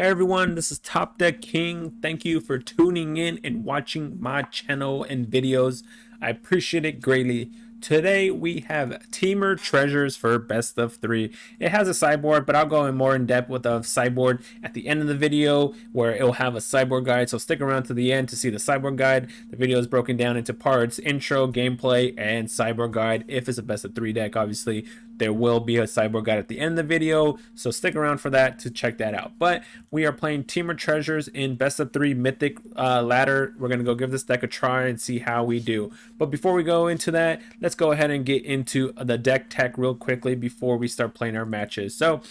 Hey everyone, this is Top Deck King. Thank you for tuning in and watching my channel and videos. I appreciate it greatly. Today we have Temur Treasures for best of 3. It has a sideboard, but I'll go in more in depth with a sideboard at the end of the video where it'll have a sideboard guide. So stick around to the end to see the sideboard guide. The video is broken down into parts: intro, gameplay, and sideboard guide. If it's a best of 3 deck, obviously there will be a sideboard guide at the end of the video, so stick around for that to check that out. But we are playing Temur Treasures in best of 3 Mythic ladder. We're going to go give this deck a try and see how we do. But before we go into that, let's go ahead and get into the deck tech real quickly before we start playing our matches. So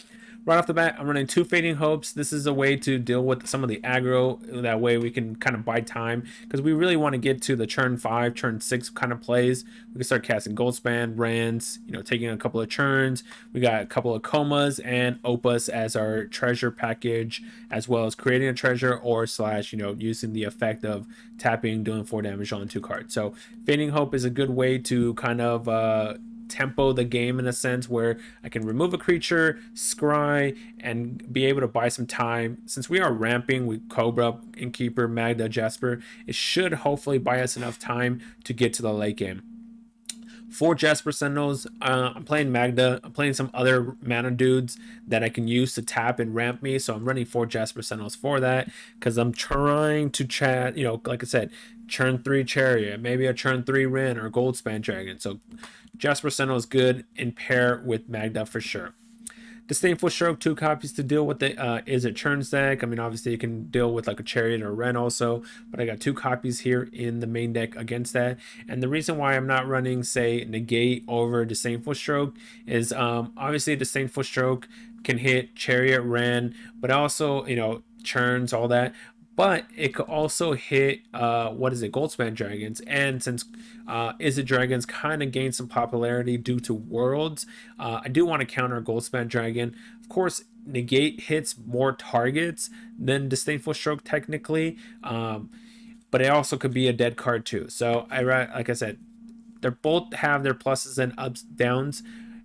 right off the bat, I'm running 2 Fading Hopes. This is a way to deal with some of the aggro. That way we can kind of buy time, because we really want to get to the turn 5, turn 6 kind of plays. We can start casting Goldspan, Rands, taking a couple of turns. We got a couple of Comas and Opus as our treasure package, as well as creating a treasure or slash, using the effect of tapping, doing 4 damage on 2 cards. So Fading Hope is a good way to kind of tempo the game in a sense where I can remove a creature, scry, and be able to buy some time. Since we are ramping with Cobra, Innkeeper, Magda, Jasper, it should hopefully buy us enough time to get to the late game. 4 Jasper Sentinels. I'm playing Magda. I'm playing some other mana dudes that I can use to tap and ramp me. So I'm running 4 Jasper Sentinels for that, because I'm trying to chat, like I said, turn 3 Chariot, maybe a turn 3 Ren or Goldspan Dragon. So Jasper Sentinel is good in pair with Magda for sure. Disdainful Stroke, 2 copies to deal with the Izzet Turns deck. I mean, obviously you can deal with like a Chariot or a Ren also, but I got 2 copies here in the main deck against that. And the reason why I'm not running, say, Negate over Disdainful Stroke is obviously Disdainful Stroke can hit Chariot, Ren, but also, Churns, all that. But it could also hit Goldspan Dragons. And since Izzet Dragons kind of gained some popularity due to Worlds, I do want to counter Goldspan Dragon. Of course, Negate hits more targets than Disdainful Stroke technically, but it also could be a dead card too. So like I said, they both have their pluses and ups, downs.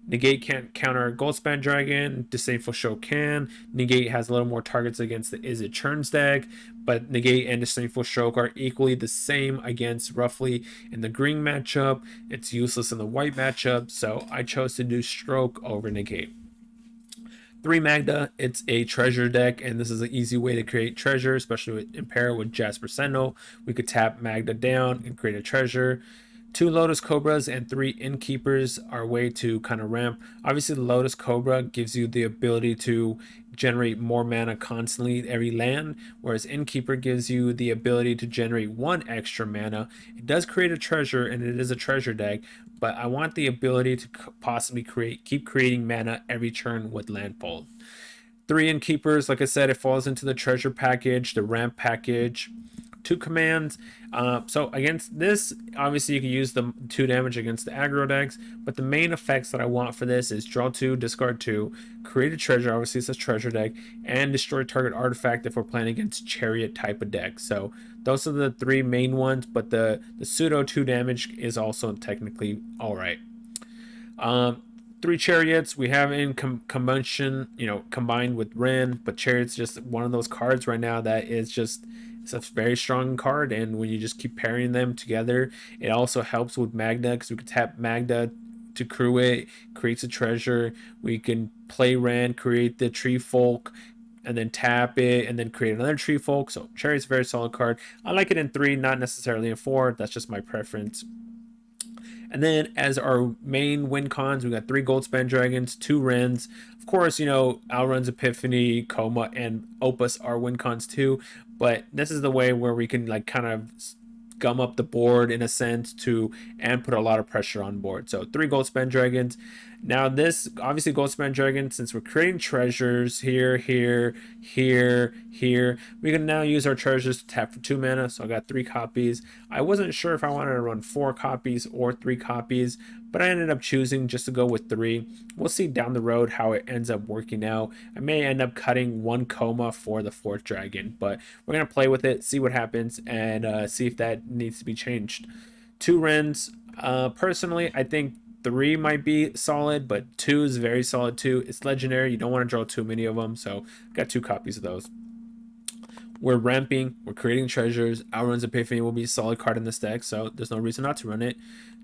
Negate can't counter Goldspan Dragon. Disdainful Stroke can. Negate has a little more targets against the Izzet Turns deck, but Negate and Disdainful Stroke are equally the same against roughly in the green matchup. It's useless in the white matchup, so I chose to do Stroke over Negate. 3 Magda, it's a treasure deck, and this is an easy way to create treasure, especially in pair with Jasper Sentinel. We could tap Magda down and create a treasure. 2 Lotus Cobras and 3 Innkeepers are a way to kind of ramp. Obviously, the Lotus Cobra gives you the ability to generate more mana constantly every land, whereas Innkeeper gives you the ability to generate 1 extra mana. It does create a treasure, and it is a treasure deck, but I want the ability to possibly keep creating mana every turn with landfall. 3 Innkeepers, like I said, it falls into the treasure package, the ramp package. 2 commands. So against this, obviously you can use the 2 damage against the aggro decks, but the main effects that I want for this is draw 2, discard 2, create a treasure, obviously it's a treasure deck, and destroy target artifact if we're playing against Chariot type of deck. So those are the 3 main ones, but the pseudo 2 damage is also technically alright. 3 Chariots we have in combined with Ren, but Chariot's just one of those cards right now that is just, it's a very strong card, and when you just keep pairing them together, it also helps with Magda, because we can tap Magda to crew it, creates a treasure. We can play Ren, create the Tree Folk, and then tap it, and then create another Tree Folk. So Chariot's a very solid card. I like it in 3, not necessarily in 4. That's just my preference. And then as our main win cons, we got 3 Goldspan Dragons, 2 Rens. Of course, Alrun's Epiphany, Coma, and Opus are win cons too. But this is the way where we can kind of gum up the board in a sense and put a lot of pressure on board. So 3 Goldspan Dragons. Now this, obviously Goldspan Dragon, since we're creating treasures here, we can now use our treasures to tap for 2 mana. So I got 3 copies. I wasn't sure if I wanted to run 4 copies or 3 copies, but I ended up choosing just to go with 3. We'll see down the road how it ends up working out. I may end up cutting 1 Coma for the 4th dragon, but we're going to play with it, see what happens, and see if that needs to be changed. 2 Rens. Personally, I think 3 might be solid, but 2 is very solid too. It's legendary. You don't want to draw too many of them, so got 2 copies of those. we're ramping, we're creating treasures. Outrun's Epiphany will be a solid card in this deck, so there's no reason not to run it.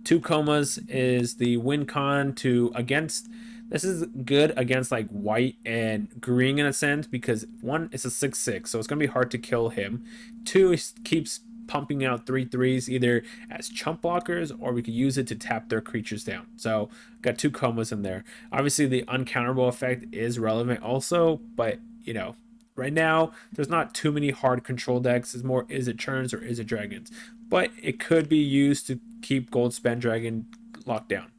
2 comas is the win con to against. This is good against like white and green in a sense because one, it's a 6/6, so it's gonna be hard to kill him. Two, he keeps pumping out 3/3s either as chump blockers or we could use it to tap their creatures down. So got 2 comas in there. Obviously, the uncounterable effect is relevant also, but you know, right now there's not too many hard control decks. It's more, is it Turns or is it Dragons? But it could be used to keep Gold Spend Dragon locked down.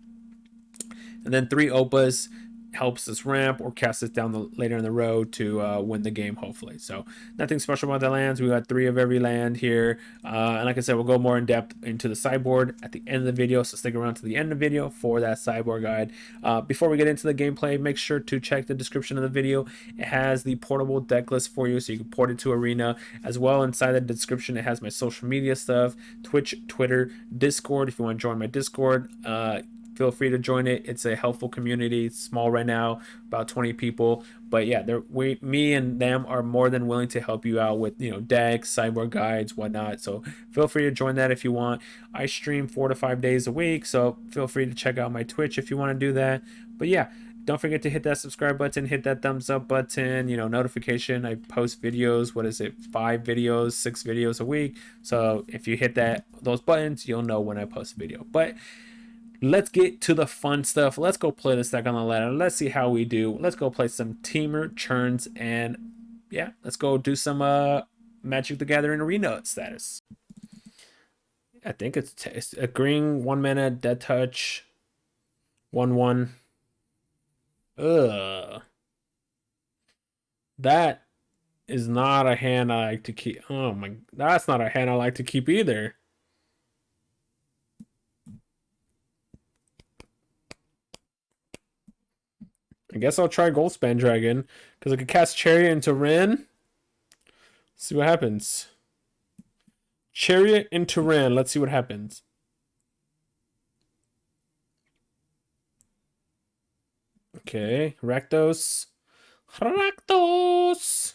And then 3 Opas helps us ramp or cast us down later in the road to win the game, hopefully. So nothing special about the lands. We got 3 of every land here. And like I said, we'll go more in depth into the sideboard at the end of the video. So stick around to the end of the video for that sideboard guide. Before we get into the gameplay, make sure to check the description of the video. It has the portable deck list for you, so you can port it to Arena. As well, inside the description, it has my social media stuff, Twitch, Twitter, Discord. If you want to join my Discord, feel free to join it. It's a helpful community. It's small right now, about 20 people. But yeah, me and them are more than willing to help you out with, decks, sideboard guides, whatnot. So feel free to join that if you want. I stream 4 to 5 days a week, so feel free to check out my Twitch if you want to do that. But yeah, don't forget to hit that subscribe button, hit that thumbs up button, notification. I post videos, 5 videos, 6 videos a week. So if you hit those buttons, you'll know when I post a video. But let's get to the fun stuff. Let's go play this deck on the ladder. Let's see how we do. Let's go play some Temur Turns, and yeah, let's go do some Magic the Gathering Arena status. I think it's a green 1 mana dead touch 1/1. Ugh. That is not a hand I like to keep. Oh my, that's not a hand I like to keep either. I guess I'll try Goldspan Dragon because I could cast Chariot into Ren. See what happens. Chariot into Ren. Let's see what happens. Okay, Rakdos. Rakdos!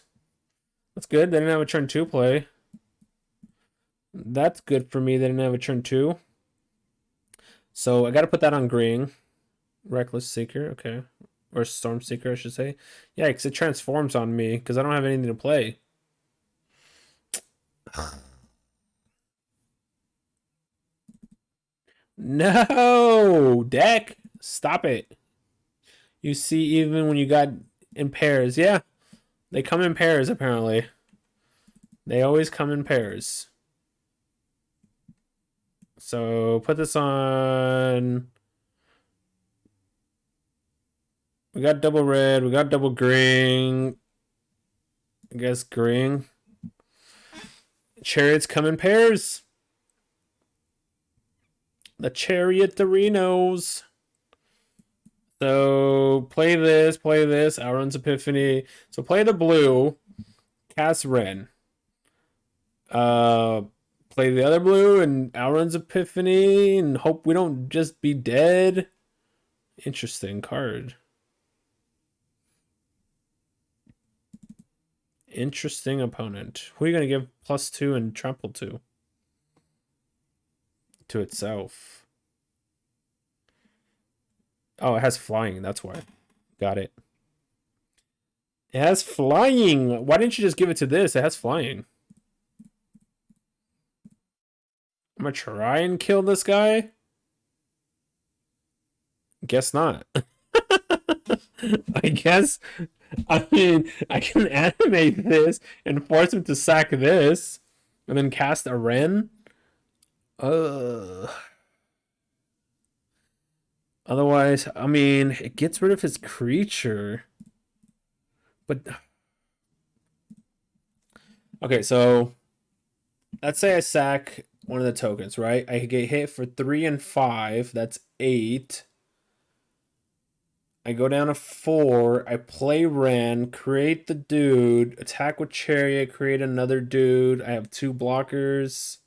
That's good. They didn't have a turn 2 play. That's good for me. They didn't have a turn 2. So I got to put that on green. Reckless Seeker, okay. Or Storm Seeker, I should say. Yeah, because it transforms on me because I don't have anything to play. No! Deck! Stop it. You see, even when you got in pairs. Yeah, they come in pairs, apparently. They always come in pairs. So put this on. We got double red. We got double green. I guess green. Chariots come in pairs. The Chariot Dorinos. So play this, Outrun's Epiphany. So play the blue, cast Ren. Play the other blue and Outrun's Epiphany and hope we don't just be dead. Interesting card. Interesting opponent. Who are you gonna give +2 and trample to? To itself. Oh, it has flying, that's why. Got it. It has flying. Why didn't you just give it to this? It has flying. I'm gonna try and kill this guy. Guess not. I guess. I mean, I can animate this and force him to sack this, and then cast a Ren. Otherwise, I mean, it gets rid of his creature. But okay, so let's say I sack one of the tokens, right? I get hit for 3 and 5. That's 8. I go down to 4. I play Ren, create the dude, attack with Chariot, create another dude. I have 2 blockers.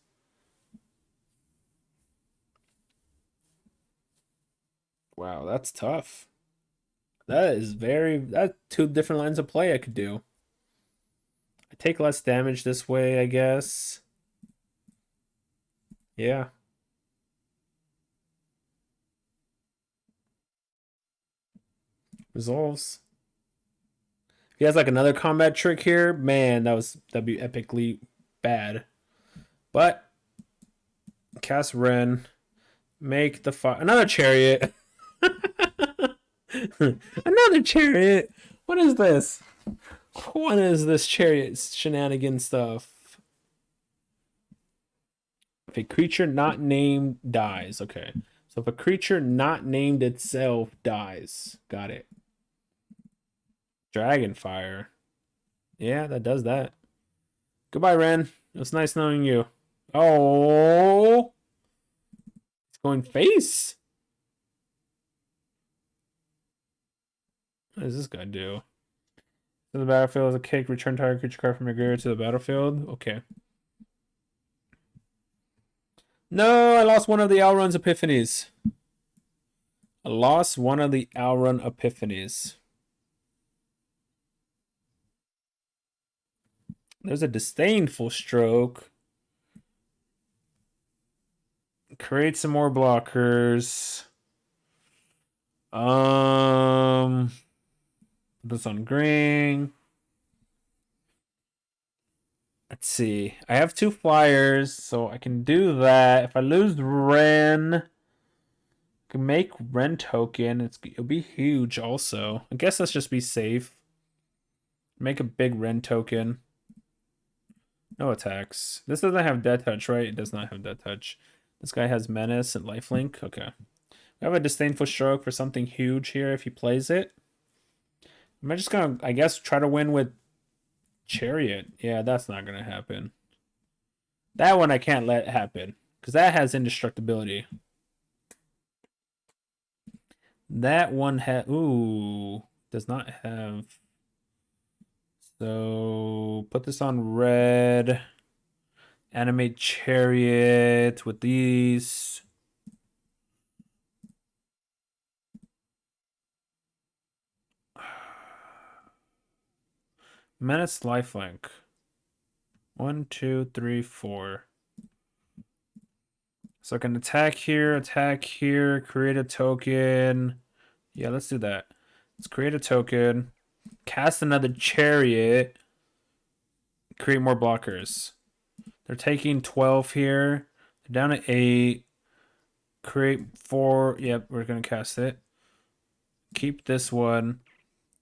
Wow, that's tough. That's 2 different lines of play I could do. I take less damage this way, I guess. Yeah. Resolves. If he has like another combat trick here, man, that'd be epically bad. But cast Ren, make the fire another chariot. Another chariot. What is this? What is this chariot shenanigan stuff? If a creature not named dies, okay. So if a creature not named itself dies, got it. Dragonfire. Yeah, that does that. Goodbye, Ren. It was nice knowing you. Oh, it's going face. What does this guy do? To the battlefield as a kick, return target creature card from your graveyard to the battlefield. Okay. No, I lost one of the Outrun's Epiphanies. I lost one of the Outrun Epiphanies. There's a disdainful stroke. Create some more blockers. This on green. Let's see. I have 2 flyers, so I can do that. If I lose Ren, I can make Ren token. It'll be huge also. I guess let's just be safe. Make a big Ren token. No attacks. This doesn't have Death Touch, right? It does not have Death Touch. This guy has Menace and Lifelink. Okay. We have a Disdainful Stroke for something huge here if he plays it. Am I just gonna, I guess, try to win with Chariot? Yeah, that's not gonna happen. That one I can't let happen because that has indestructibility. That one does not have. So put this on red. Animate Chariot with these. Menace Lifelink. 1, 2, 3, 4. So I can attack here, create a token. Yeah, let's do that. Let's create a token. Cast another Chariot. Create more blockers. They're taking 12 here. They're down to 8. Create 4. Yep, we're going to cast it. Keep this one.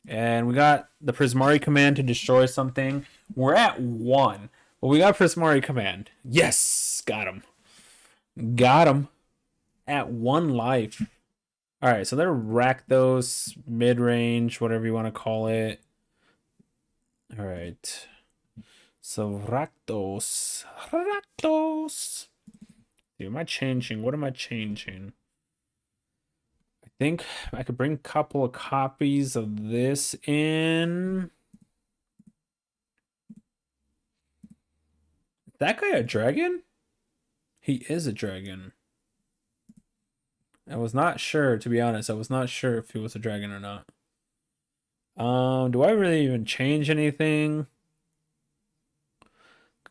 And we got the Prismari command to destroy something. We're at 1. But we got Prismari command. Yes! Got him. Got him. At 1 life. Alright, so they're Rakdos, mid-range, whatever you want to call it. Alright. So Rakdos. Dude, am I changing? What am I changing? I think I could bring a couple of copies of this in. That guy a dragon? He is a dragon. I was not sure, to be honest. I was not sure if he was a dragon or not. Do I really even change anything?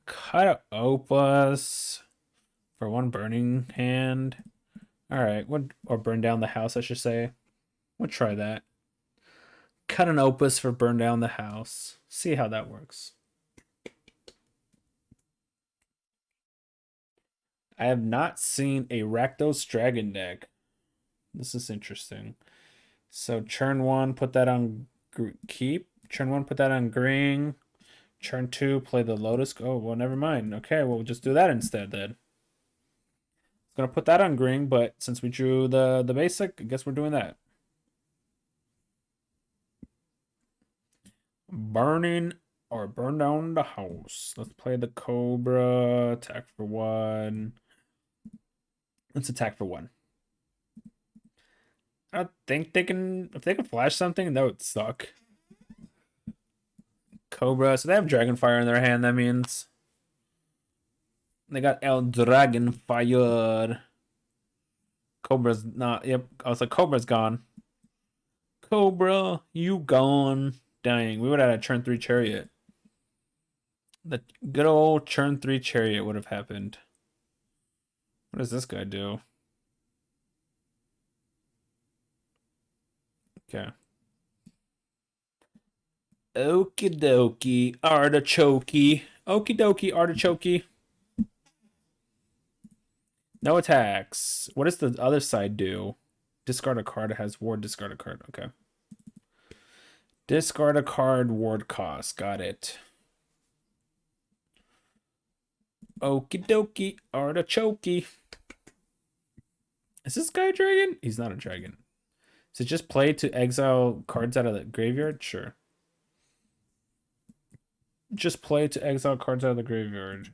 Cut out Opus for 1 burning hand. Alright, or burn down the house, I should say. We'll try that. Cut an Opus for burn down the house. See how that works. I have not seen a Rakdos Dragon deck. This is interesting. So turn 1, put that on keep. Turn 1, put that on green. Turn 2, play the Lotus. Oh, well, never mind. Okay, well, we'll just do that instead then. It's gonna put that on green, but since we drew the basic, I guess we're doing that. Burning or burn down the house. Let's play the Cobra. Attack for 1. Let's attack for 1. I don't think they can. If they can flash something, that would suck. Cobra. So they have Dragonfire in their hand. That means they got El Dragonfire. Cobra's not. Yep. I was like, Cobra's gone. Cobra, you gone. Dang. We would have had a turn 3 Chariot. The good old turn 3 chariot would have happened. What does this guy do? Okay. Okie dokie, artichoke. Okie dokie, artichoke. No attacks. What does the other side do? Discard a card that has ward, discard a card. Okay. Discard a card, ward cost. Got it. Okie dokie, artichoke. Is this guy a dragon? He's not a dragon. Is it just play to exile cards out of the graveyard? Sure. Just play to exile cards out of the graveyard.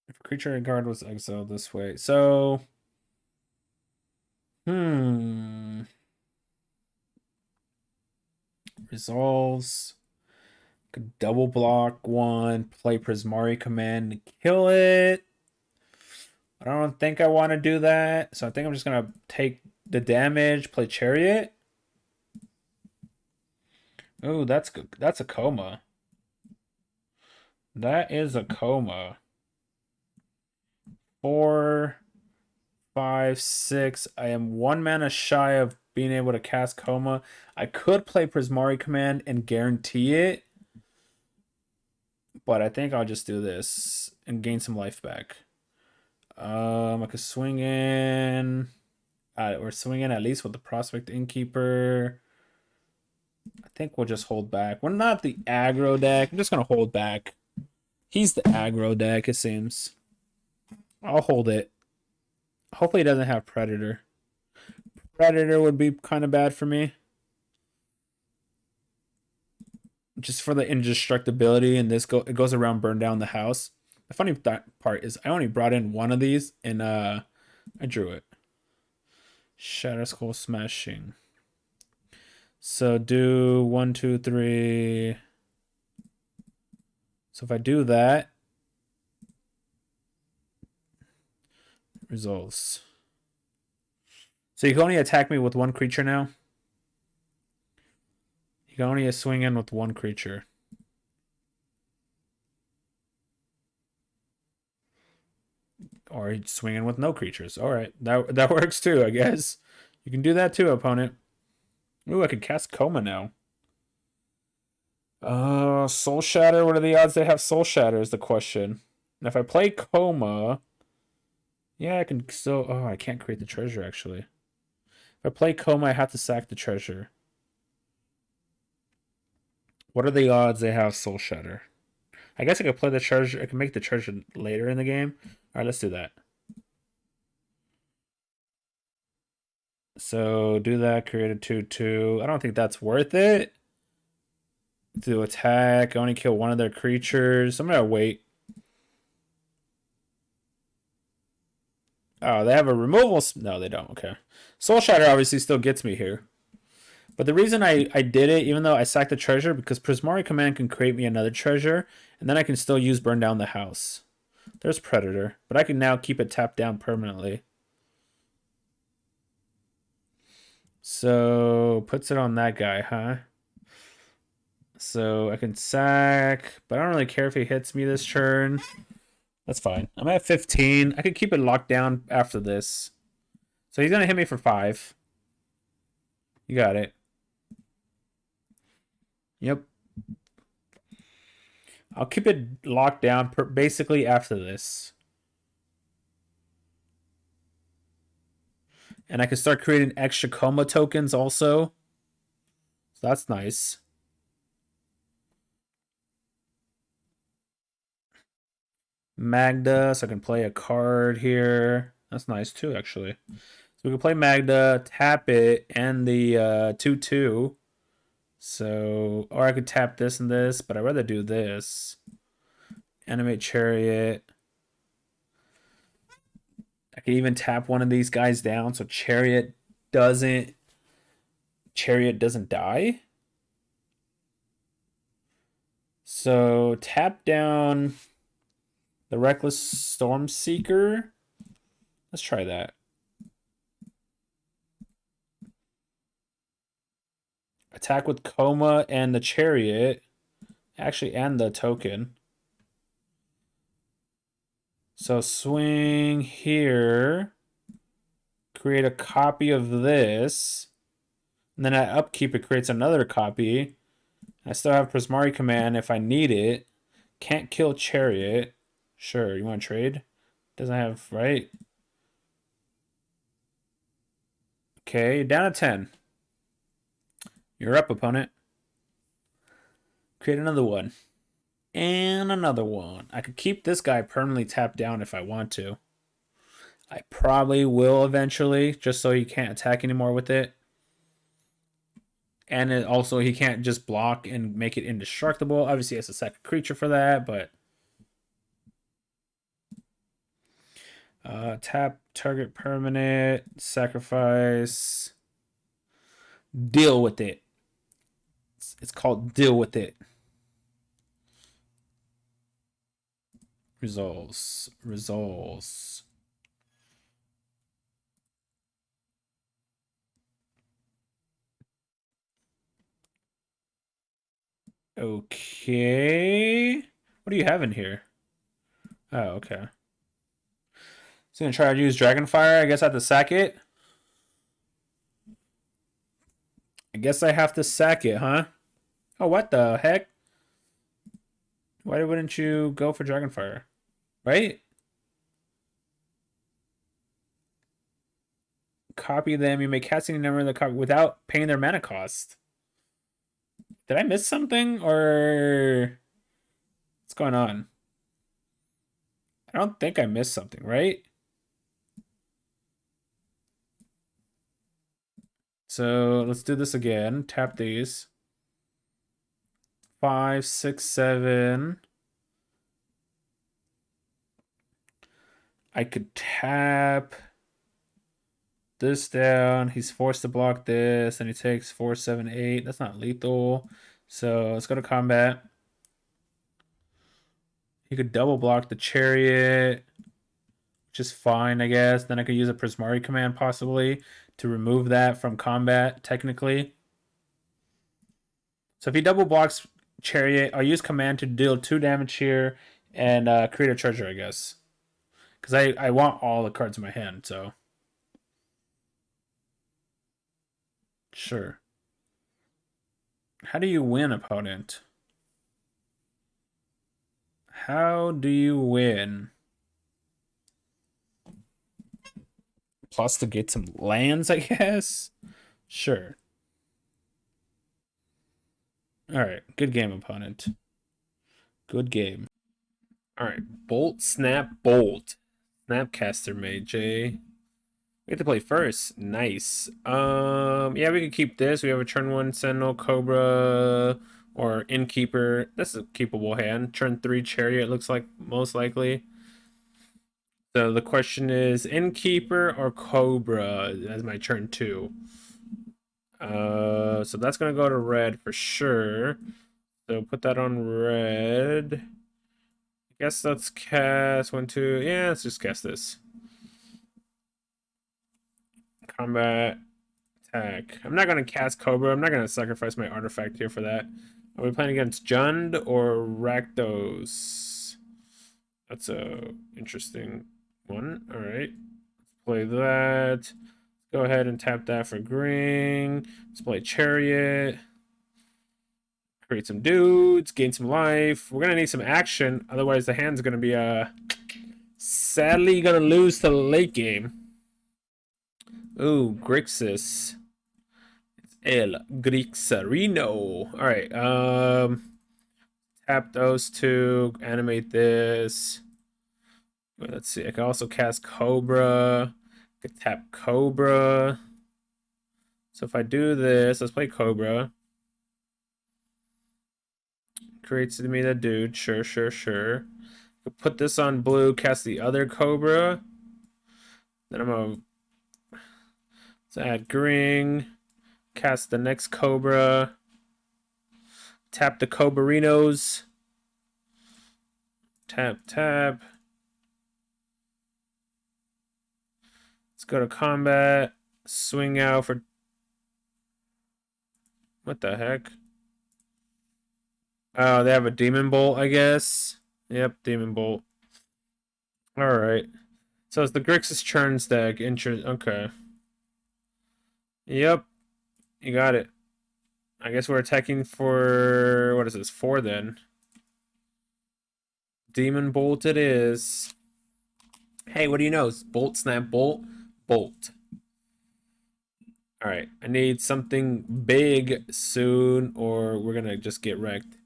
If a creature card was exiled this way. So resolves. Could double block one, play Prismari command to kill it. I don't think I want to do that. So I think I'm just gonna take the damage, play Chariot. Oh, that's good. That's a coma. That is a coma. 4, 5, 6. I am 1 mana shy of being able to cast coma. I could play Prismari command and guarantee it, but I think I'll just do this and gain some life back. I could swing in. We're swinging at least with the Prospect Innkeeper. I think we'll just hold back. We're not the aggro deck. I'm just gonna hold back. He's the aggro deck, it seems. I'll hold it. Hopefully, he doesn't have Predator. Predator would be kind of bad for me. Just for the indestructibility, and it goes around, burn down the house. The funny part is I only brought in one of these, and I drew it. Shatter Skull Smashing. So do 1, 2, 3. So if I do that, results. So you can only attack me with one creature now. You can only swing in with one creature. Or you swing in with no creatures. All right, that works too, I guess. You can do that too, opponent. Ooh, I could cast Coma now. Soul Shatter. What are the odds they have Soul Shatter is the question. And if I play Coma, yeah, I can still. Oh, I can't create the treasure actually. If I play Coma, I have to sack the treasure. What are the odds they have Soul Shatter? I guess I could play the treasure. I can make the treasure later in the game. All right, let's do that. So do that. Create a 2/2. I don't think that's worth it. To attack, only kill one of their creatures. I'm gonna wait. Oh, they have a removal. No, they don't. Okay. Soul Shatter obviously still gets me here. But the reason I did it, even though I sacked the treasure, because Prismari Command can create me another treasure, and then I can still use Burn Down the House. There's Predator, but I can now keep it tapped down permanently. So, puts it on that guy, huh? So, I can sack, but I don't really care if he hits me this turn. That's fine. I'm at 15. I could keep it locked down after this. So, he's going to hit me for 5. You got it. Yep. I'll keep it locked down basically after this. And I can start creating extra Coma tokens also. So that's nice. Magda, so I can play a card here. That's nice too, actually. So we can play Magda, tap it, and the 2/2. So, or I could tap this and this, but I'd rather do this. Animate Chariot. I can even tap one of these guys down so doesn't Chariot doesn't die. So tap down the Reckless Stormseeker. Let's try that. attack with Coma and the Chariot. Actually, and the token. So swing here. Create a copy of this. And then at upkeep, it creates another copy. I still have Prismari Command if I need it. Can't kill Chariot. Sure, you want to trade? Doesn't have, right? Okay, down to 10. You're up, opponent. Create another one. And another one. I could keep this guy permanently tapped down if I want to. I probably will eventually, just so he can't attack anymore with it. And it also, he can't just block and make it indestructible. Obviously, he has a second creature for that, but... tap, target permanent, sacrifice... Deal with it. It's called deal with it. Resolves. Okay. What do you have in here? Oh, okay. So gonna try to use Dragonfire. I guess I have to sack it. I guess I have to sack it, huh? Oh, what the heck? Why wouldn't you go for Dragonfire? Right? Copy them. You may cast any number of the copy without paying their mana cost. Did I miss something? Or what's going on? I don't think I missed something, right? So let's do this again. Tap these. 5, 6, 7. I could tap this down. He's forced to block this, and he takes 4, 7, 8. That's not lethal. So let's go to combat. He could double block the Chariot, which is fine, I guess. Then I could use a Prismari command possibly to remove that from combat, technically. So if he double blocks Chariot, I'll use command to deal 2 damage here and create a treasure, I guess. Because I want all the cards in my hand, so. Sure. How do you win, opponent? How do you win? Plus to get some lands, I guess? Sure. Alright, good game, opponent. Good game. Alright, Bolt, Snap, Bolt. Snapcaster Mage. We get to play first. Nice. Yeah, we can keep this. We have a turn 1 Sentinel, Cobra, or Innkeeper. This is a keepable hand. Turn 3 Chariot looks like most likely. So the question is Innkeeper or Cobra as my turn 2. So that's gonna go to red for sure. So put that on red. I guess let's cast 1, 2. Yeah, let's just cast this. Combat attack. I'm not gonna cast Cobra. I'm not gonna sacrifice my artifact here for that. Are we playing against Jund or Rakdos? That's a interesting one. All right, play that. Go ahead and tap that for green. Let's play Chariot. Create some dudes, gain some life. We're gonna need some action, otherwise the hand's gonna be sadly gonna lose to the late game. Ooh, Grixis. It's El Grixarino. Alright, tap those two, animate this. Let's see, I can also cast Cobra. I could tap Cobra. So if I do this, let's play Cobra. Creates me that dude. Sure. Put this on blue, cast the other Cobra. Then I'm gonna add green, cast the next Cobra, tap the Cobarinos. Tap. Let's go to combat. Swing out for What the heck? Oh, they have a Demon Bolt, I guess. Yep, Demon Bolt. Alright. So it's the Grixis Turns deck. Okay. Yep, you got it. I guess we're attacking for... What is this? 4 then. Demon Bolt it is. Hey, what do you know? Bolt, snap, bolt, bolt. Alright, I need something big soon or we're gonna just get wrecked.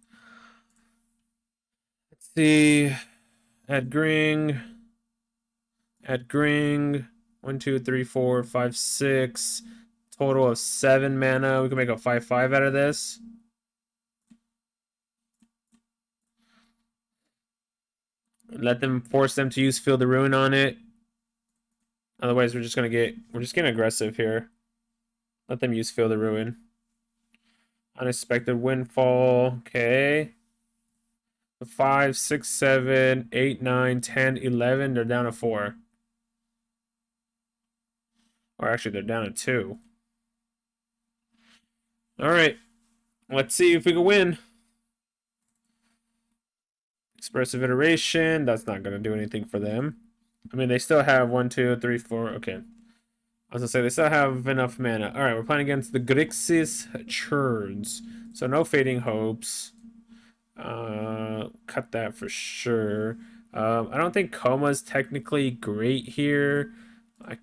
Let's see. Add Gring. Add Gring. 1, 2, 3, 4, 5, 6. Total of 7 mana. We can make a 5/5 out of this. Let them force them to use Feel the Ruin on it. Otherwise, we're just getting aggressive here. Let them use Feel the Ruin. Unexpected Windfall. Okay. 5, 6, 7, 8, 9, 10, 11. They're down to 4. Or actually, they're down to 2. All right. Let's see if we can win. Expressive Iteration. That's not going to do anything for them. I mean, they still have 1, 2, 3, 4. Okay. I was going to say, they still have enough mana. All right, we're playing against the Grixis Turns. So no Fading Hopes. Cut that for sure. I don't think Coma's technically great here. I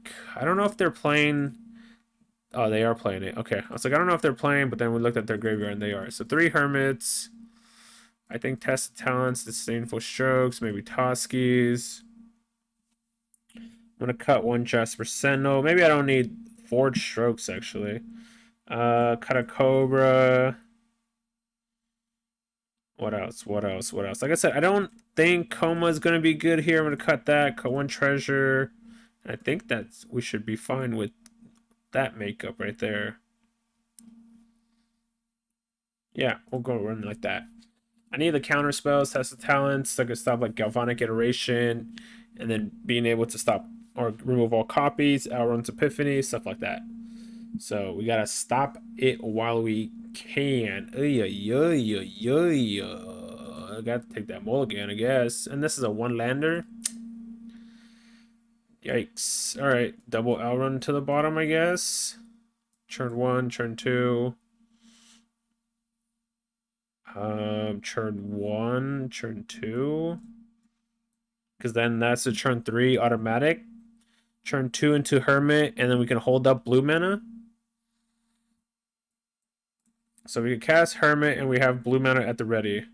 don't know if they're playing... Oh, they are playing it. Okay. I was like, I don't know if they're playing, but then we looked at their graveyard and they are. So 3 Hermits. I think Test of Talents, Disdainful Strokes, maybe Toskies. I'm going to cut 1 Jasper Sentinel. Maybe I don't need Forged Strokes, actually. Cut a Cobra. What else? What else? What else? Like I said, I don't think Coma is going to be good here. I'm going to cut that. Cut 1 Treasure. I think we should be fine with that makeup right there. Yeah, we'll go run like that. I need the counter spells, Test of Talents, so I can stop like Galvanic Iteration, and then being able to stop or remove all copies, Elrond's Epiphany, stuff like that. So we gotta stop it while we can. I gotta take that mulligan, I guess. And this is a 1-lander. Yikes. Alright, double Elrond to the bottom, I guess. Turn 1, turn 2. Turn 1, turn 2. Because then that's a turn 3 automatic. Turn 2 into Hermit, and then we can hold up blue mana. So we can cast Hermit, and we have blue mana at the ready.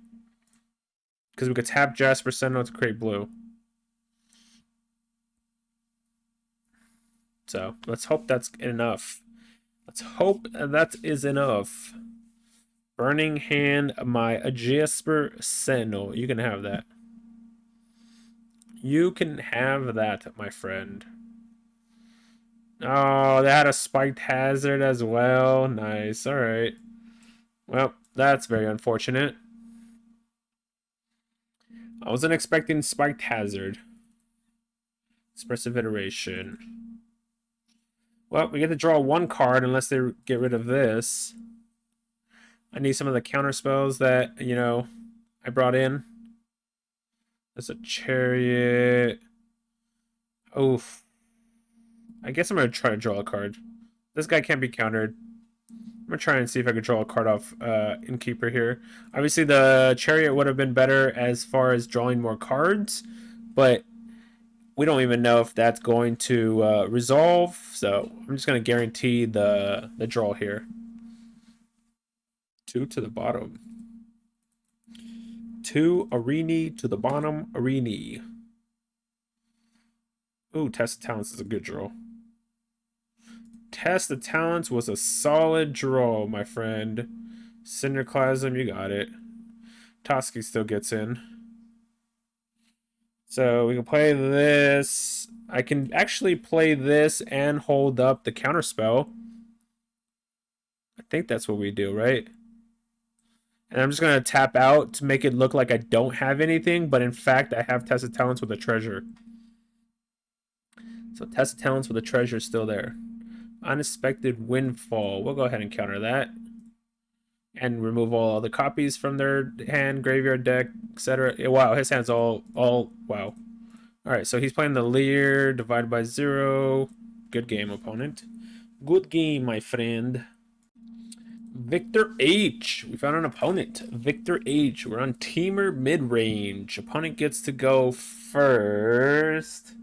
Because we could tap Jasper Sentinel to create blue. So let's hope that's enough. Let's hope that is enough. Burning Hand, my Jasper Sentinel. You can have that. You can have that, my friend. Oh, they had a Spiked Hazard as well. Nice. All right. Well, that's very unfortunate. I wasn't expecting Spiked Hazard. Expressive Iteration. Well, we get to draw 1 card unless they get rid of this. I need some of the counter spells that, you know, I brought in. There's a Chariot. Oof. I guess I'm going to try to draw a card. This guy can't be countered. I'm going to try and see if I could draw a card off Innkeeper here. Obviously, the Chariot would have been better as far as drawing more cards, but we don't even know if that's going to resolve. So I'm just going to guarantee the draw here. 2 to the bottom. 2 Arena to the bottom Arena. Ooh, Test of Talents is a good draw. Test of Talents was a solid draw, my friend. Cinderclasm, you got it. Toski still gets in. So we can play this. I can actually play this and hold up the counterspell. I think that's what we do, right? And I'm just going to tap out to make it look like I don't have anything, but in fact, I have Test of Talents with a treasure. So Test of Talents with a treasure is still there. Unexpected Windfall. We'll go ahead and counter that. and remove all the copies from their hand, graveyard, deck, etc. Wow, his hand's all wow. All right, so he's playing the Leer divided by 0. Good game, opponent. Good game, my friend. Victor H. We found an opponent. Victor H. We're on Temur mid-range. Opponent gets to go first.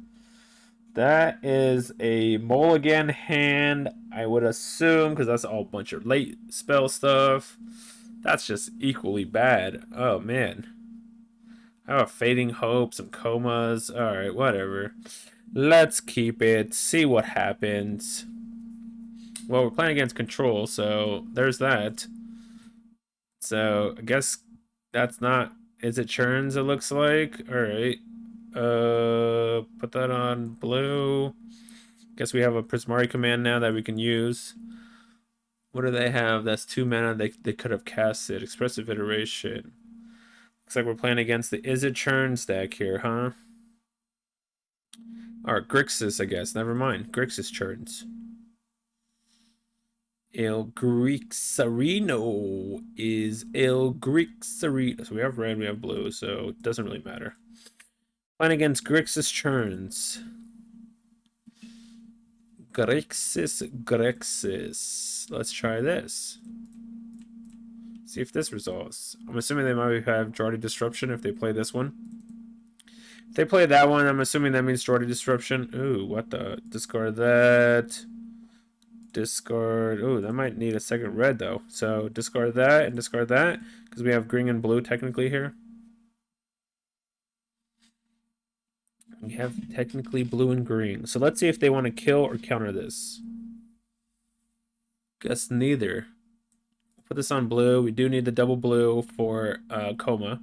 That is a mulligan hand, I would assume, because that's all a bunch of late spell stuff. That's just equally bad. Oh, man. I have a Fading Hope, some Comas. Alright, whatever. Let's keep it. See what happens. Well, we're playing against Control, so there's that. So, I guess that's not... Is it Churns, it looks like? Alright. Put that on blue. Guess we have a Prismari command now that we can use. What do they have? That's 2 mana. They could have casted. Expressive Iteration. Looks like we're playing against the Is It Churns deck here, huh? Or Grixis, I guess. Never mind. Grixis Turns. El Grixarino is El Grixarino. So we have red, we have blue, so it doesn't really matter. Playing against Grixis Turns. Grixis. Let's try this. See if this resolves. I'm assuming they might have Jardy Disruption if they play this one. If they play that one, I'm assuming that means Jardy Disruption. Ooh, what the? Discard that. Discard. Ooh, that might need a second red, though. So discard that and discard that, because we have green and blue technically here. We have technically blue and green. So let's see if they want to kill or counter this. Guess neither. Put this on blue. We do need the double blue for Coma.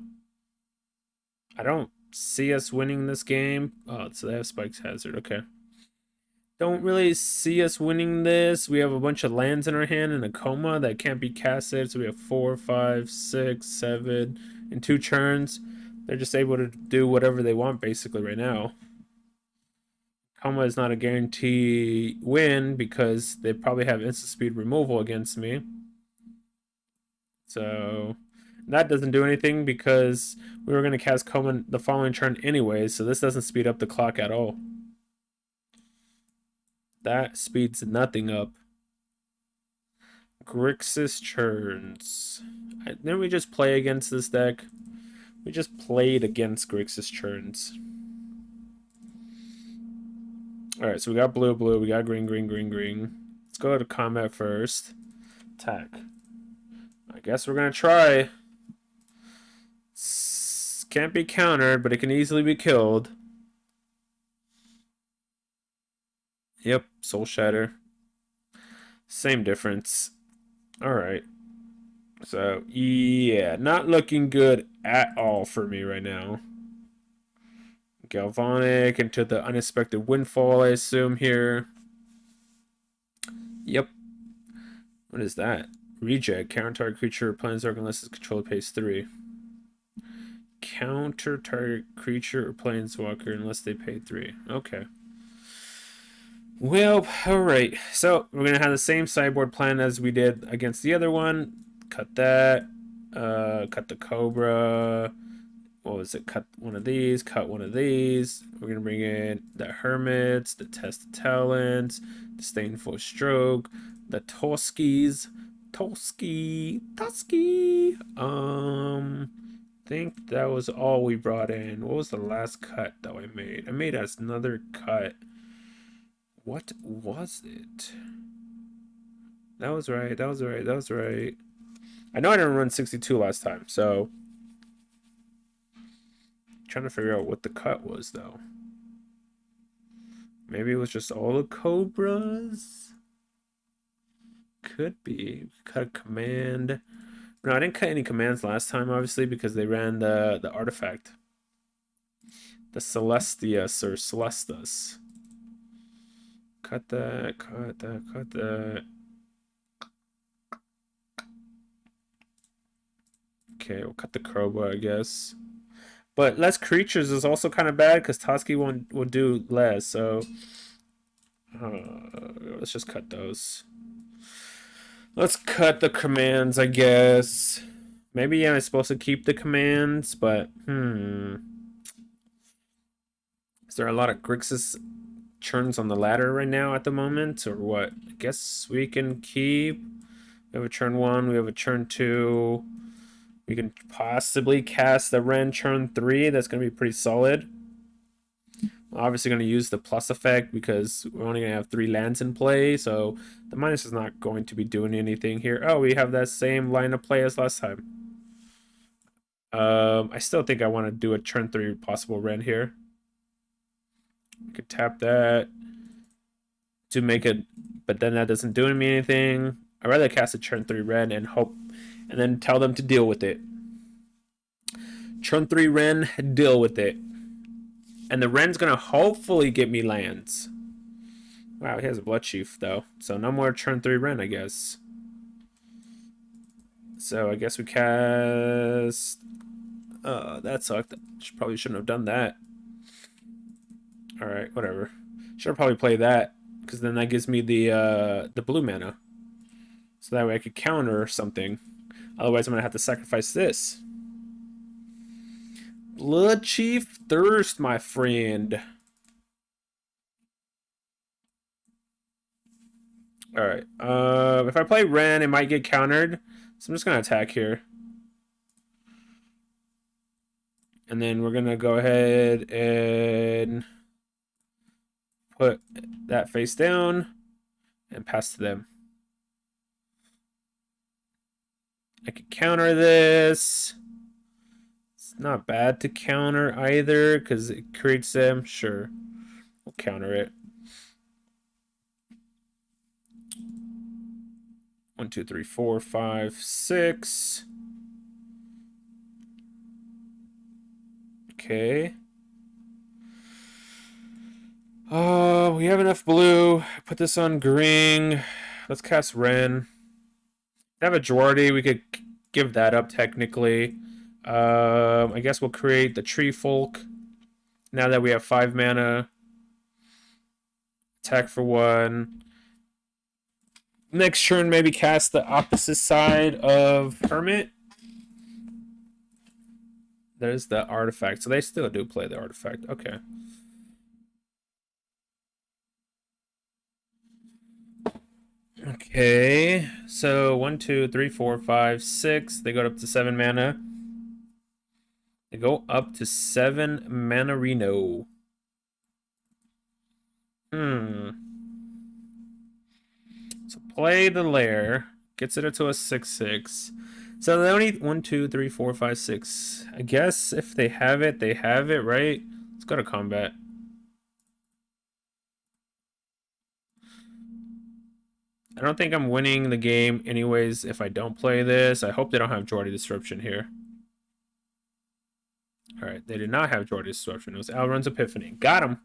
I don't see us winning this game. Oh, so they have Spike's Hazard. Okay. Don't really see us winning this. We have a bunch of lands in our hand and a Coma that can't be casted. So we have 4, 5, 6, 7, and 2 Churns. They're just able to do whatever they want basically right now. Coma is not a guarantee win because they probably have instant speed removal against me. So that doesn't do anything because we were going to cast Coma the following turn anyway, so this doesn't speed up the clock at all. That speeds nothing up. Grixis Turns. Didn't we just play against this deck? We just played against Grixis Turns. Alright, so we got blue, blue, we got green, green, green, green. Let's go to combat first. Attack. I guess we're gonna try. Can't be countered, but it can easily be killed. Yep, Soul Shatter. Same difference. Alright. So, yeah, not looking good at all for me right now. Galvanic into the Unexpected Windfall, I assume, here. Yep. What is that? Reject. Counter target creature or planeswalker unless its controller pays 3. Counter target creature or planeswalker unless they pay 3. Okay. Well, alright. So, we're going to have the same sideboard plan as we did against the other one. Cut that. Cut the Cobra. What was it? Cut one of these. Cut one of these. We're going to bring in the Hermits, the Test of Talents, the Disdainful Stroke, the Toskies. Toski. Think that was all we brought in. What was the last cut that I made? I made another cut. What was it? That was right. That was right. That was right. I know I didn't run 62 last time, so I'm trying to figure out what the cut was though. Maybe it was just all the Cobras. Could be. Cut a command. No, I didn't cut any commands last time, obviously, because they ran the artifact. The Celestius or Celestus. Cut that, cut that, cut that. Okay, we'll cut the Crowbar, I guess. But less creatures is also kind of bad because Toski will do less, so let's just cut those. Let's cut the commands, I guess. Maybe I'm supposed to keep the commands, but is there a lot of Grixis Turns on the ladder right now at the moment, or what? I guess we can keep. We have a turn 1, we have a turn 2. We can possibly cast the Ren turn 3. That's going to be pretty solid. Obviously going to use the plus effect because we're only going to have 3 lands in play, so the minus is not going to be doing anything here. Oh, we have that same line of play as last time. I still think I want to do a turn 3 possible Ren here. We could tap that to make it, but then that doesn't do me anything. I'd rather cast a turn 3 Ren and hope, and then tell them to deal with it. Turn 3 Ren, deal with it. And the Ren's gonna hopefully get me lands. Wow, he has a Blood Chief though. So no more turn 3 Ren, I guess. So I guess we cast... that sucked. Probably shouldn't have done that. Alright, whatever. Should probably play that, because then that gives me the blue mana. So that way I could counter something. Otherwise I'm gonna have to sacrifice this. Blood Chief Thirst, my friend. Alright. If I play Ren, it might get countered. So I'm just gonna attack here. And then we're gonna go ahead and put that face down and pass to them. I could counter this. It's not bad to counter either because it creates them. Sure. We'll counter it. 1, 2, 3, 4, 5, 6. Okay. Oh, we have enough blue. Put this on green. Let's cast Ren. If I have a Jordy, we could give that up technically. I guess we'll create the Tree Folk. Now that we have 5 mana. Attack for 1. Next turn, maybe cast the opposite side of Hermit. There's the artifact. So they still do play the artifact. Okay. Okay. So 1, 2, 3, 4, 5, 6. They go up to 7 mana. They go up to 7 mana Reno. So play the lair. Gets it to a 6/6. So they only 1, 2, 3, 4, 5, 6. I guess if they have it, they have it, right? Let's go to combat. I don't think I'm winning the game anyways if I don't play this. I hope they don't have Jordy Disruption here. Alright, they did not have Jordy Disruption. It was Alrund's Epiphany. Got him!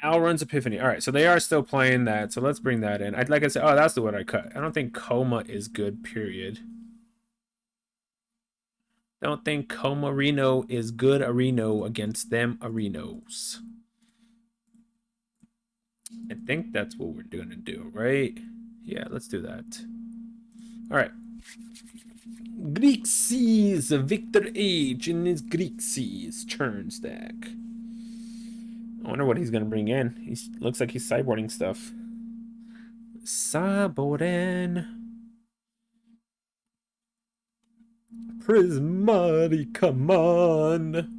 Alrund's Epiphany. Alright, so they are still playing that. So let's bring that in. I'd like I said, oh, that's the one I cut. I don't think Coma is good, period. Don't think Coma Reno is good Areno against them Arenos. I think that's what we're going to do, right? Yeah, let's do that. Alright. Grixis Victor Age in his Grixis Turns deck. I wonder what he's going to bring in. He looks like he's sideboarding stuff. Sideboarding. Prismati, come on.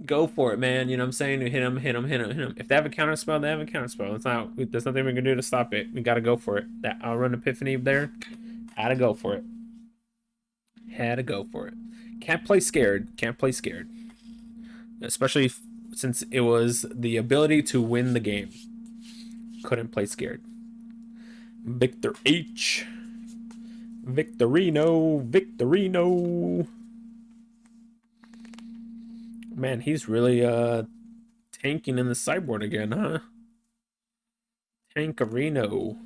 Go for it, man. You know what I'm saying? Hit him, hit him, hit him, hit him. If they have a counter spell, they have a counter spell. There's nothing we can do to stop it. We gotta go for it. That Outrun Epiphany there, had to go for it. Had to go for it. Can't play scared. Can't play scared. Especially since it was the ability to win the game. Couldn't play scared. Victor H. Victorino. Victorino. Man, he's really tanking in the sideboard again, huh? Tankerino.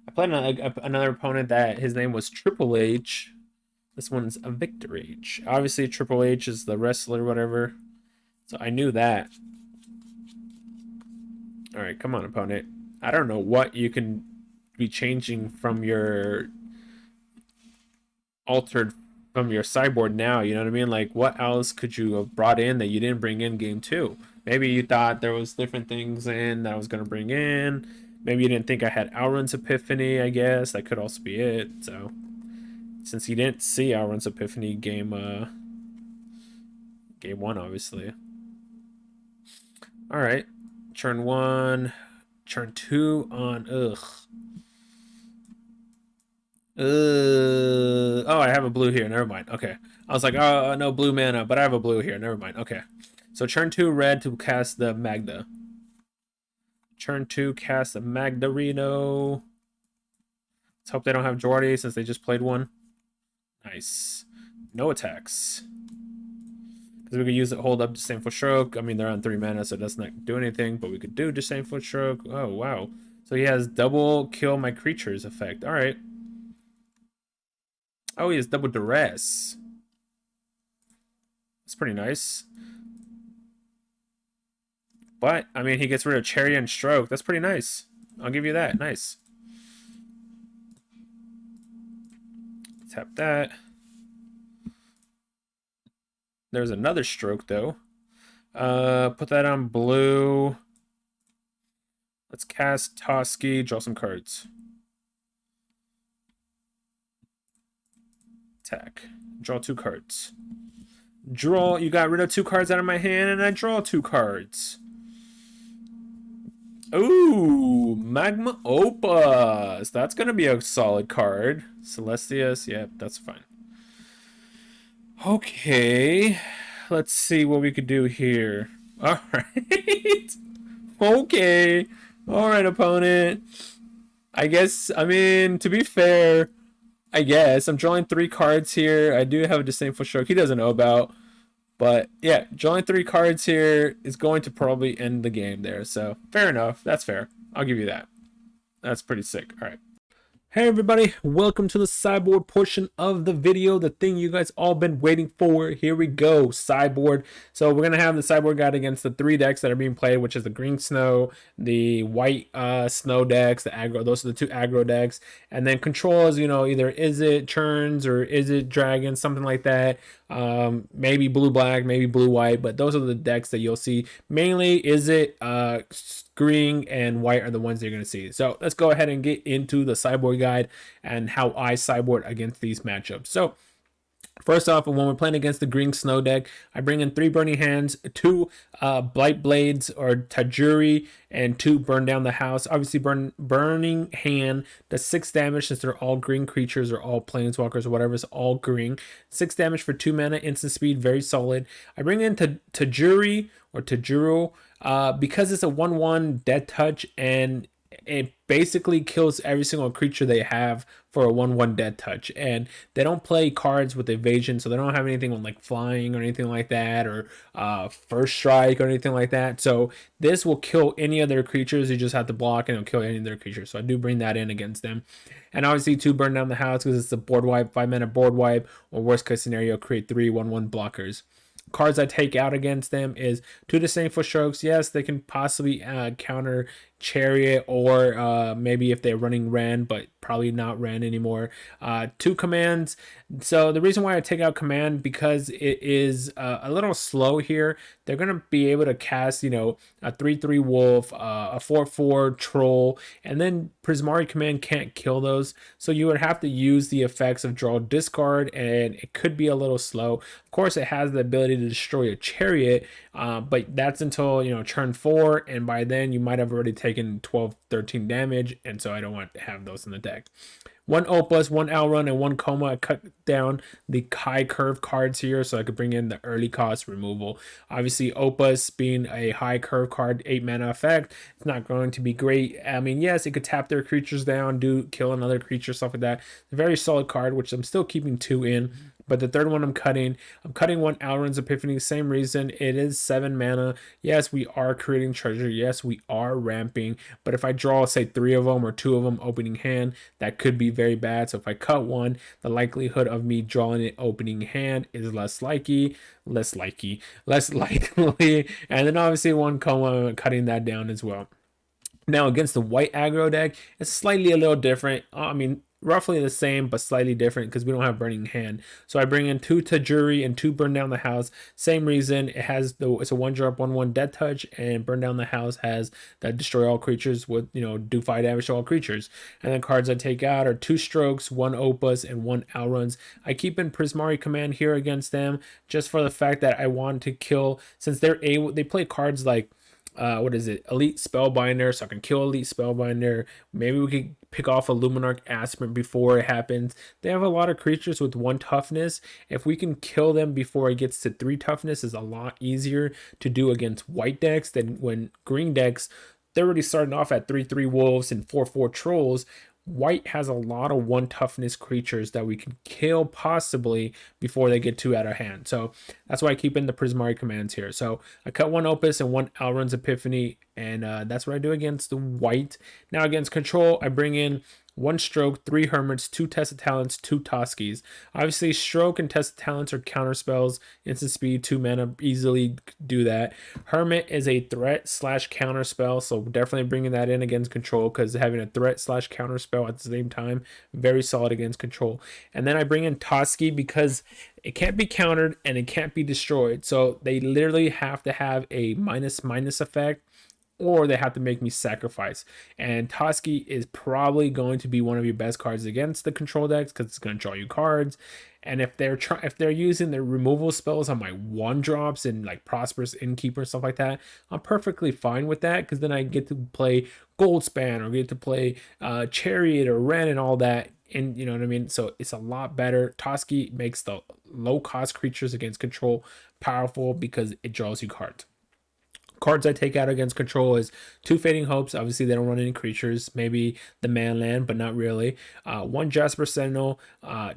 I played another opponent that his name was Triple H. This one's a Victor H. Obviously, Triple H is the wrestler, whatever. So I knew that. All right, come on, opponent. I don't know what you can be changing from your altered from your sideboard now. You know what I mean? Like, what else could you have brought in that you didn't bring in game two? Maybe you thought there was different things in that I was gonna bring in. Maybe you didn't think I had Alrun's Epiphany. I guess that could also be it. So since you didn't see Alrun's Epiphany game one, obviously. All right, turn one, turn two on. Ugh. Oh, I have a blue here. Never mind. Okay. I was like, oh, no blue mana, but I have a blue here. Never mind. Okay. So turn two red to cast the Magda. Turn two cast the Magdarino. Let's hope they don't have Jordy since they just played one. Nice. No attacks. Because we could use it, hold up Disdainful Stroke. I mean, they're on 3 mana, so it does not do anything, but we could do Disdainful Stroke. Oh, wow. So he has double kill my creatures effect. All right. Oh, he has double duress. That's pretty nice. But, I mean, he gets rid of Chariot and Stroke. That's pretty nice. I'll give you that. Nice. Tap that. There's another Stroke, though. Put that on blue. Let's cast Toski. Draw some cards. Attack. Draw 2 cards. Draw. You got rid of 2 cards out of my hand, and I draw 2 cards. Ooh, Magma Opus. That's going to be a solid card. Celestius. Yep, that's fine. Okay. Let's see what we could do here. All right. Okay. All right, opponent. I guess, I mean, to be fair, I guess I'm drawing 3 cards here. I do have a Disdainful Stroke he doesn't know about. But yeah, drawing 3 cards here is going to probably end the game there. So fair enough. That's fair. I'll give you that. That's pretty sick. All right. Hey everybody, welcome to the sideboard portion of the video, the thing you guys all been waiting for. Here we go, sideboard. So we're gonna have the sideboard guide against the 3 decks that are being played, which is the green snow, the white snow decks, the aggro. Those are the 2 aggro decks, and then controls. You know, either is it Turns or is it Dragons, something like that. Maybe blue black, maybe blue white, but those are the decks that you'll see. Mainly, is it green and white are the ones you're going to see. So let's go ahead and get into the sideboard guide and how I sideboard against these matchups. So first off, when we're playing against the green snow deck, I bring in 3 Burning Hands, 2 Blight Blades or Tajiri, and 2 Burn Down the House. Obviously, Burning Hand does 6 damage since they're all green creatures or all planeswalkers or whatever. It's all green. 6 damage for 2 mana, instant speed, very solid. I bring in Tajiri or Tajuro because it's a 1/1 dead touch, and it basically kills every single creature they have for a 1/1 dead touch. And they don't play cards with evasion, so they don't have anything on like flying or anything like that, or first strike or anything like that. So this will kill any of their creatures. You just have to block and it'll kill any of their creatures. So I do bring that in against them. And obviously 2 Burn Down the House because it's a board wipe, 5 mana board wipe, or worst case scenario, create 3 1/1 blockers. Cards I take out against them is 2 Disdainful Strokes. Yes, they can possibly counter Chariot, or maybe if they're running Ren, but probably not Ren anymore. 2 commands. So the reason why I take out command, because it is a little slow here. They're gonna be able to cast, you know, a 3/3 wolf, a 4/4 troll, and then Prismari command can't kill those. So you would have to use the effects of draw discard, and it could be a little slow. Of course, it has the ability to destroy a Chariot, but that's until, you know, turn 4, and by then you might have already taken 12, 13 damage, and so I don't want to have those in the deck. 1 Opus, 1 Alrun, and 1 Coma. I cut down the high curve cards here so I could bring in the early cost removal. Obviously, Opus being a high curve card, 8 mana effect, it's not going to be great. I mean, yes, it could tap their creatures down, do kill another creature, stuff like that. It's a very solid card, which I'm still keeping 2 in. But the third one I'm cutting 1 Alrun's Epiphany. Same reason. It is 7 mana. Yes, we are creating treasure. Yes, we are ramping. But if I draw, say, 3 of them or 2 of them opening hand, that could be very bad. So if I cut one, the likelihood of me drawing it opening hand is less likely. And then obviously 1 Coma, cutting that down as well. Now against the white aggro deck, it's slightly a little different. I mean, roughly the same, but slightly different because we don't have Burning Hand. So I bring in 2 Tajuri and 2 Burn Down the House. Same reason. It's a 1-drop 1/1 Death Touch, and Burn Down the House has that destroy all creatures with do 5 damage to all creatures. And then cards I take out are 2 Strokes, 1 Opus, and 1 Outruns. I keep in Prismari Command here against them just for the fact that I want to kill, since they play cards like what is it? Elite Spellbinder, so I can kill Elite Spellbinder. Maybe we could pick off a Luminarch Aspirant before it happens. They have a lot of creatures with 1 toughness. If we can kill them before it gets to 3 toughness, is a lot easier to do against white decks than when green decks, they're already starting off at 3/3 wolves and 4/4 trolls. White has a lot of 1 toughness creatures that we can kill possibly before they get too out of hand. So that's why I keep in the Prismari commands here. So I cut 1 Opus and 1 Alrund's Epiphany, and that's what I do against the white. Now against control, I bring in 1 Stroke, 3 Hermits, 2 Test of Talents, 2 Toskies. Obviously, Stroke and Test of Talents are counter spells. Instant speed, 2 mana, easily do that. Hermit is a threat / counter spell, so definitely bringing that in against control because having a threat / counter spell at the same time, very solid against control. And then I bring in Toski because it can't be countered and it can't be destroyed. So they literally have to have a minus effect, or they have to make me sacrifice. And Toski is probably going to be one of your best cards against the control decks because it's going to draw you cards. And if they're using their removal spells on my 1-drops and like Prosperous Innkeeper and stuff like that, I'm perfectly fine with that because then I get to play Goldspan or get to play Chariot or Ren and all that. And you know what I mean? So it's a lot better. Toski makes the low cost creatures against control powerful because it draws you cards. Cards I take out against control is 2 Fading Hopes. Obviously, they don't run any creatures. Maybe the Manland, but not really. 1 Jasper Sentinel,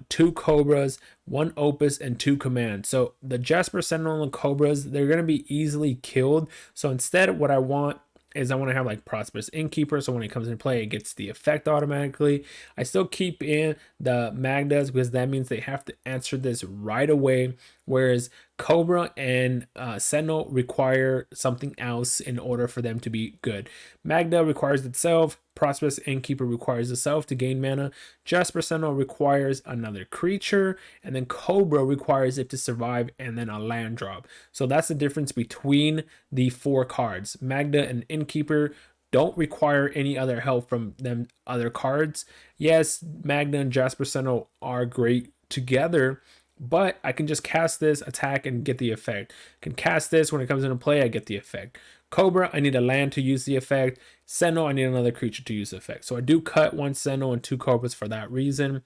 2 Cobras, 1 Opus, and 2 Commands. So the Jasper Sentinel and Cobras, they're going to be easily killed. So instead, what I want is I want to have like Prosperous Innkeeper, so when it comes into play, it gets the effect automatically. I still keep in the Magdas because that means they have to answer this right away, whereas Cobra and Sentinel require something else in order for them to be good. Magda requires itself, Prosperous Innkeeper requires itself to gain mana, Jasper Sentinel requires another creature, and then Cobra requires it to survive and then a land drop. So that's the difference between the 4 cards. Magda and Innkeeper don't require any other help from them other cards. Yes, Magda and Jasper Sentinel are great together, but I can just cast this, attack, and get the effect. I can cast this, when it comes into play, I get the effect. Cobra, I need a land to use the effect. Sentinel, I need another creature to use the effect. So I do cut 1 Sentinel and 2 Cobras for that reason.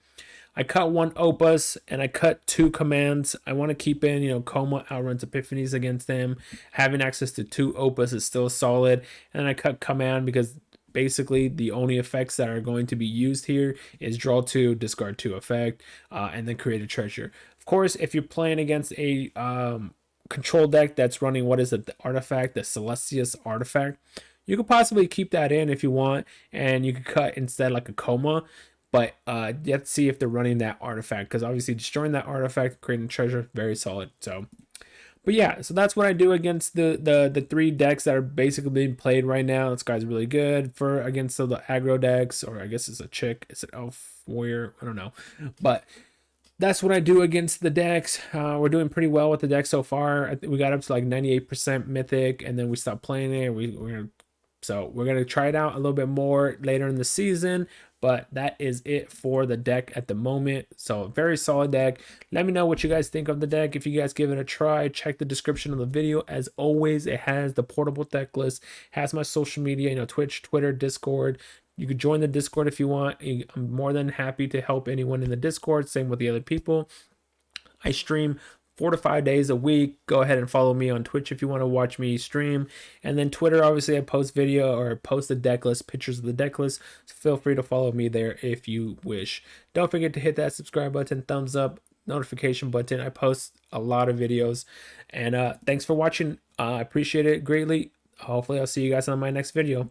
I cut 1 Opus and I cut 2 Commands. I want to keep in, Coma, Outruns, Epiphanies against them. Having access to 2 Opus is still solid. And I cut Command because basically the only effects that are going to be used here is draw 2, discard 2 effect, and then create a treasure. Of course, if you're playing against a control deck that's running, what is it, the artifact, the Celestius artifact, you could possibly keep that in if you want, and you could cut instead like a Coma. But you have to see if they're running that artifact, because obviously destroying that artifact, creating a treasure, very solid. So, but yeah, so that's what I do against the 3 decks that are basically being played right now. This guy's really good for against the aggro decks, or I guess it's a chick, it's an elf warrior, I don't know, but that's what I do against the decks. We're doing pretty well with the deck so far. I think we got up to like 98% Mythic, and then we stopped playing it. So we're going to try it out a little bit more later in the season, but that is it for the deck at the moment. So very solid deck. Let me know what you guys think of the deck. If you guys give it a try, check the description of the video. As always, it has the portable deck list, has my social media, Twitch, Twitter, Discord. You could join the Discord if you want. I'm more than happy to help anyone in the Discord. Same with the other people. I stream 4 to 5 days a week. Go ahead and follow me on Twitch if you want to watch me stream. And then Twitter, obviously, I post video or post the deck list, pictures of the deck list. So feel free to follow me there if you wish. Don't forget to hit that subscribe button, thumbs up, notification button. I post a lot of videos. And thanks for watching. I appreciate it greatly. Hopefully, I'll see you guys on my next video.